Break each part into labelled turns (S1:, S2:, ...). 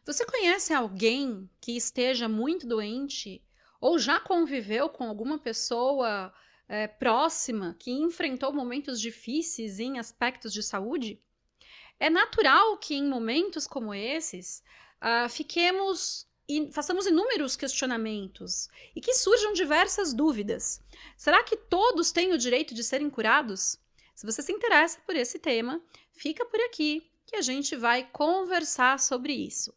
S1: Você conhece alguém que esteja muito doente ou já conviveu com alguma pessoa, próxima que enfrentou momentos difíceis em aspectos de saúde? É natural que em momentos como esses, fiquemos e façamos inúmeros questionamentos e que surjam diversas dúvidas. Será que todos têm o direito de serem curados? Se você se interessa por esse tema, fica por aqui que a gente vai conversar sobre isso.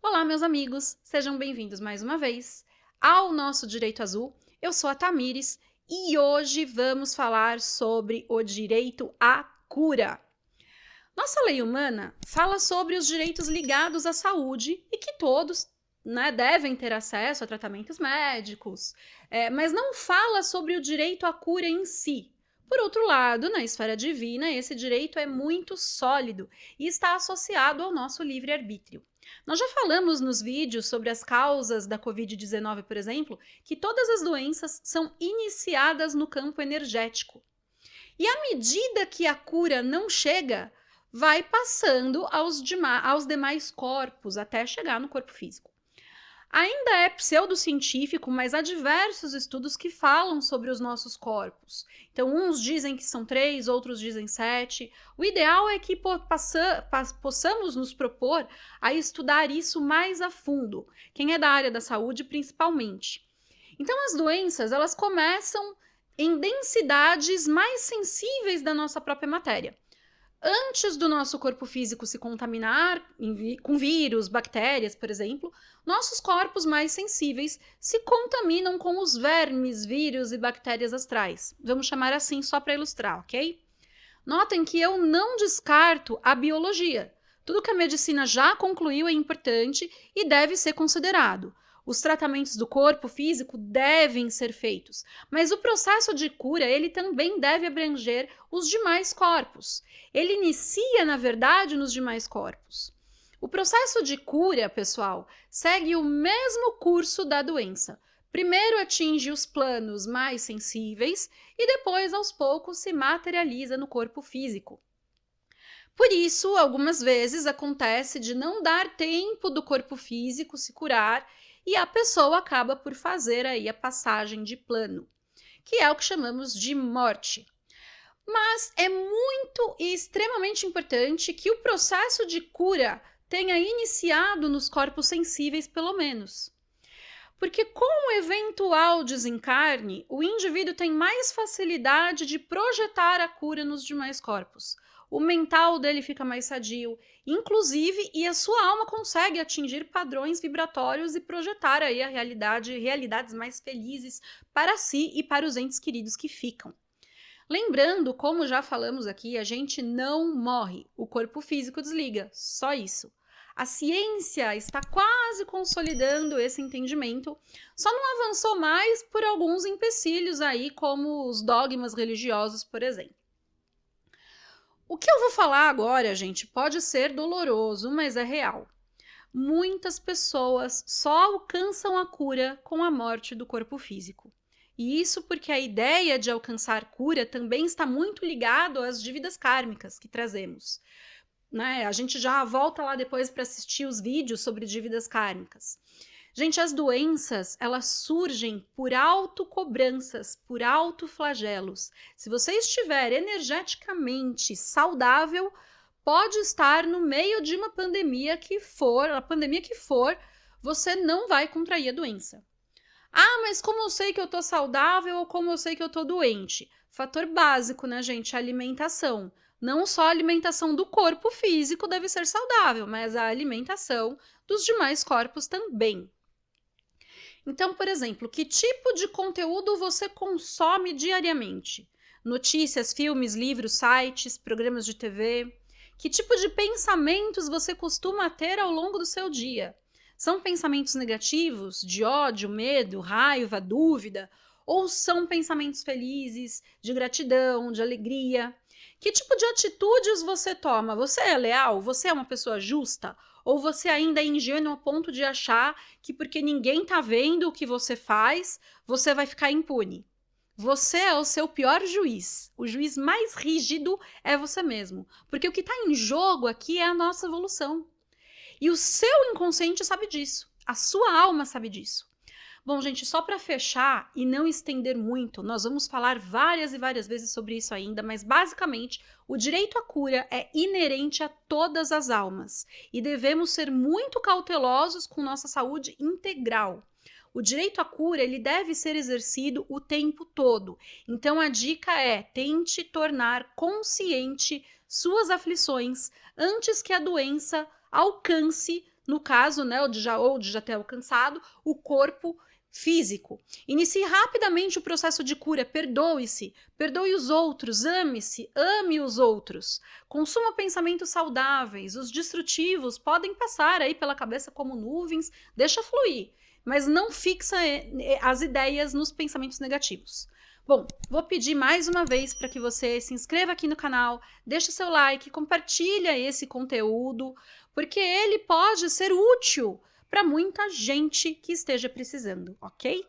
S1: Olá, meus amigos, sejam bem-vindos mais uma vez ao nosso Direito Azul. Eu sou a Tamires e hoje vamos falar sobre o direito à cura. Nossa lei humana fala sobre os direitos ligados à saúde e que todos, devem ter acesso a tratamentos médicos, mas não fala sobre o direito à cura em si. Por outro lado, na esfera divina, esse direito é muito sólido e está associado ao nosso livre-arbítrio. Nós já falamos nos vídeos sobre as causas da Covid-19, por exemplo, que todas as doenças são iniciadas no campo energético. E à medida que a cura não chega, vai passando aos demais corpos, até chegar no corpo físico. Ainda é pseudocientífico, mas há diversos estudos que falam sobre os nossos corpos. Então, uns dizem que são 3, outros dizem 7. O ideal é que possamos nos propor a estudar isso mais a fundo, quem é da área da saúde principalmente. Então, as doenças, elas começam em densidades mais sensíveis da nossa própria matéria. Antes do nosso corpo físico se contaminar com vírus, bactérias, por exemplo, nossos corpos mais sensíveis se contaminam com os vermes, vírus e bactérias astrais. Vamos chamar assim só para ilustrar, ok? Notem que eu não descarto a biologia. Tudo que a medicina já concluiu é importante e deve ser considerado. Os tratamentos do corpo físico devem ser feitos, mas o processo de cura ele também deve abranger os demais corpos. Ele inicia, na verdade, nos demais corpos. O processo de cura, pessoal, segue o mesmo curso da doença. Primeiro atinge os planos mais sensíveis e depois, aos poucos, se materializa no corpo físico. Por isso, algumas vezes acontece de não dar tempo do corpo físico se curar e a pessoa acaba por fazer aí a passagem de plano, que é o que chamamos de morte. Mas é muito e extremamente importante que o processo de cura tenha iniciado nos corpos sensíveis, pelo menos. Porque com o eventual desencarne, o indivíduo tem mais facilidade de projetar a cura nos demais corpos. O mental dele fica mais sadio, inclusive, e a sua alma consegue atingir padrões vibratórios e projetar aí a realidades mais felizes para si e para os entes queridos que ficam. Lembrando, como já falamos aqui, a gente não morre, o corpo físico desliga, só isso. A ciência está quase consolidando esse entendimento, só não avançou mais por alguns empecilhos aí, como os dogmas religiosos, por exemplo. O que eu vou falar agora, gente, pode ser doloroso, mas é real. Muitas pessoas só alcançam a cura com a morte do corpo físico. E isso porque a ideia de alcançar cura também está muito ligado às dívidas kármicas que trazemos. A gente já volta lá depois para assistir os vídeos sobre dívidas kármicas. Gente, as doenças, elas surgem por autocobranças, por autoflagelos. Se você estiver energeticamente saudável, pode estar no meio de uma pandemia que for, você não vai contrair a doença. Ah, mas como eu sei que eu tô saudável ou como eu sei que eu tô doente? Fator básico, né, gente? A alimentação. Não só a alimentação do corpo físico deve ser saudável, mas a alimentação dos demais corpos também. Então, por exemplo, que tipo de conteúdo você consome diariamente? Notícias, filmes, livros, sites, programas de TV? Que tipo de pensamentos você costuma ter ao longo do seu dia? São pensamentos negativos, de ódio, medo, raiva, dúvida? Ou são pensamentos felizes, de gratidão, de alegria? Que tipo de atitudes você toma? Você é leal? Você é uma pessoa justa? Ou você ainda é ingênuo a ponto de achar que porque ninguém tá vendo o que você faz, você vai ficar impune? Você é o seu pior juiz. O juiz mais rígido é você mesmo. Porque o que está em jogo aqui é a nossa evolução. E o seu inconsciente sabe disso, a sua alma sabe disso. Bom, gente, só para fechar e não estender muito, nós vamos falar várias e várias vezes sobre isso ainda, mas basicamente o direito à cura é inerente a todas as almas e devemos ser muito cautelosos com nossa saúde integral. O direito à cura, ele deve ser exercido o tempo todo. Então a dica é: tente tornar consciente suas aflições antes que a doença alcance, no caso, né, ou de já ter alcançado o corpo físico. Inicie rapidamente o processo de cura, perdoe-se, perdoe os outros, ame-se, ame os outros. Consuma pensamentos saudáveis, os destrutivos podem passar aí pela cabeça como nuvens, deixa fluir, mas não fixa as ideias nos pensamentos negativos. Bom, vou pedir mais uma vez para que você se inscreva aqui no canal, deixe seu like, compartilha esse conteúdo, porque ele pode ser útil para muita gente que esteja precisando, ok?